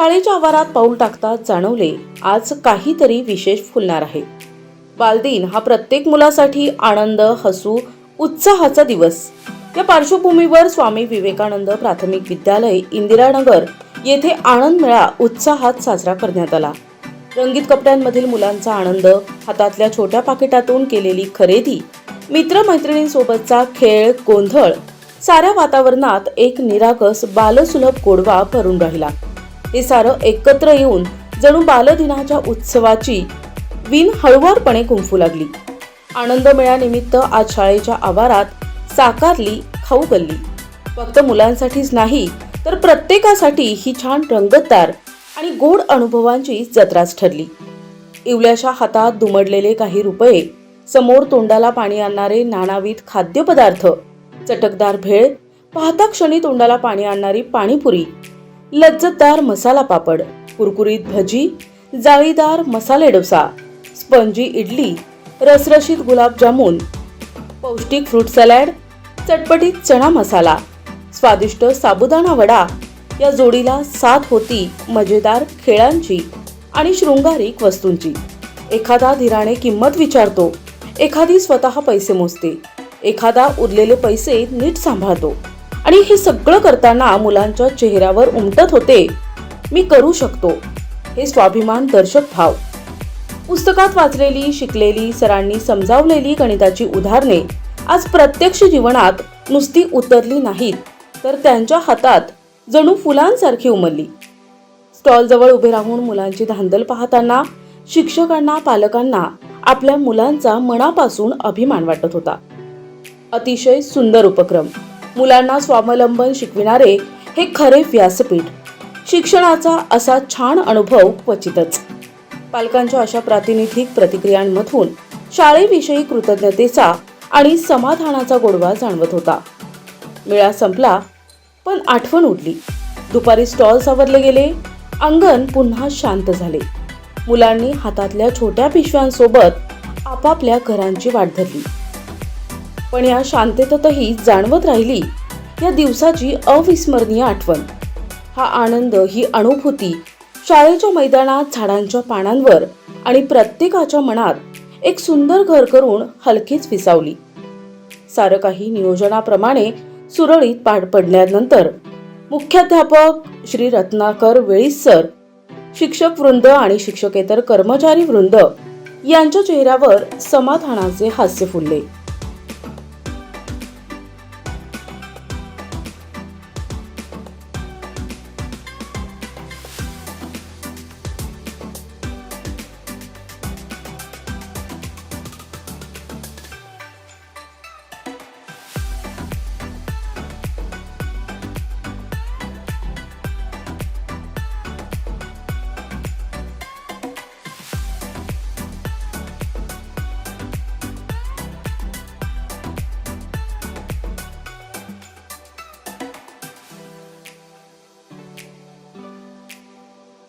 शाळेच्या आवारात पाऊल टाकताच जाणवले आज काहीतरी विशेष फुलणार आहे. बालदिन हा प्रत्येक मुलासाठी आनंद, हसू, उत्साहाचा दिवस. या पार्श्वभूमीवर स्वामी विवेकानंद प्राथमिक विद्यालय इंदिरानगर येथे आनंद मेळा उत्साहात साजरा करण्यात आला. रंगीत कपड्यांमधील मुलांचा आनंद, हातातल्या छोट्या पाकिटातून केलेली खरेदी, मित्रमैत्रिणींसोबतचा खेळ, गोंधळ, साऱ्या वातावरणात एक निरागस बालसुलभ गोडवा भरून राहिला. हे सारं एकत्र येऊन जणू बालदिनाच्या उत्सवाची विण हळुवारपणे गुंफू लागली. आनंद मेळ्यानिमित्त आज शाळेच्या आवारात साकारली खाऊ गल्ली. फक्त मुलांसाठीच नाही तर प्रत्येकासाठी ही छान रंगतदार आणि गोड अनुभवांची जत्राच ठरली. इवल्याशा हातात दुमडलेले काही रुपये, समोर तोंडाला पाणी आणणारे नानाविध खाद्यपदार्थ, चटकदार भेळ, पाहता क्षणी तोंडाला पाणी आणणारी पाणीपुरी, लज्जतदार मसाला पापड, कुरकुरीत भजी, जाळीदार मसाले डोसा, स्पंजी इडली, रसरशीत गुलाबजामुन, पौष्टिक फ्रूट सॅलड, चटपटीत चणा मसाला, स्वादिष्ट साबुदाणा वडा, या जोडीला साथ होती मजेदार खेळांची आणि शृंगारिक वस्तूंची. एखादा धीराने किंमत विचारतो, एखादी स्वतः पैसे मोजते, एखादा उरलेले पैसे नीट सांभाळतो. आणि हे सगळं करताना मुलांच्या चेहऱ्यावर उमटत होते, मी करू शकतो, हे स्वाभिमान दर्शक भाव. पुस्तकात वाचलेली, शिकलेली, सरांनी समजावलेली गणिताची उदाहरणे आज प्रत्यक्ष जीवनात नुसती उतरली नाहीत तर त्यांच्या हातात जणू फुलांसारखी उमलली. स्टॉलजवळ उभे राहून मुलांची धांदल पाहताना शिक्षकांना, पालकांना आपल्या मुलांचा मनापासून अभिमान वाटत होता. अतिशय सुंदर उपक्रम. मुलांना स्वावलंबन शिकविणारे हे खरे व्यासपीठ. शिक्षणाचा असा छान अनुभव क्वचितच. पालकांच्या अशा प्रातिनिधिक प्रतिक्रियांमधून शाळेविषयी कृतज्ञतेचा आणि समाधानाचा गोडवा जाणवत होता. मेळा संपला पण आठवण उरली. दुपारी स्टॉल सावरले गेले, अंगण पुन्हा शांत झाले. मुलांनी हातातल्या छोट्या पिशव्यांसोबत आपापल्या घरांची वाट धरली. पण या शांततेतही जाणवत राहिली या दिवसाची अविस्मरणीय आठवण. हा आनंद, ही अनुभूती शाळेच्या मैदानात, झाडांच्या पानांवर आणि प्रत्येकाच्या मनात एक सुंदर घर करून हलकीच विसावली. सारं काही नियोजनाप्रमाणे सुरळीत पार पडल्यानंतर मुख्याध्यापक श्री रत्नाकर वेळीस सर, शिक्षक वृंद आणि शिक्षकेतर कर्मचारी वृंद यांच्या चेहऱ्यावर समाधानाचे हास्य फुलले.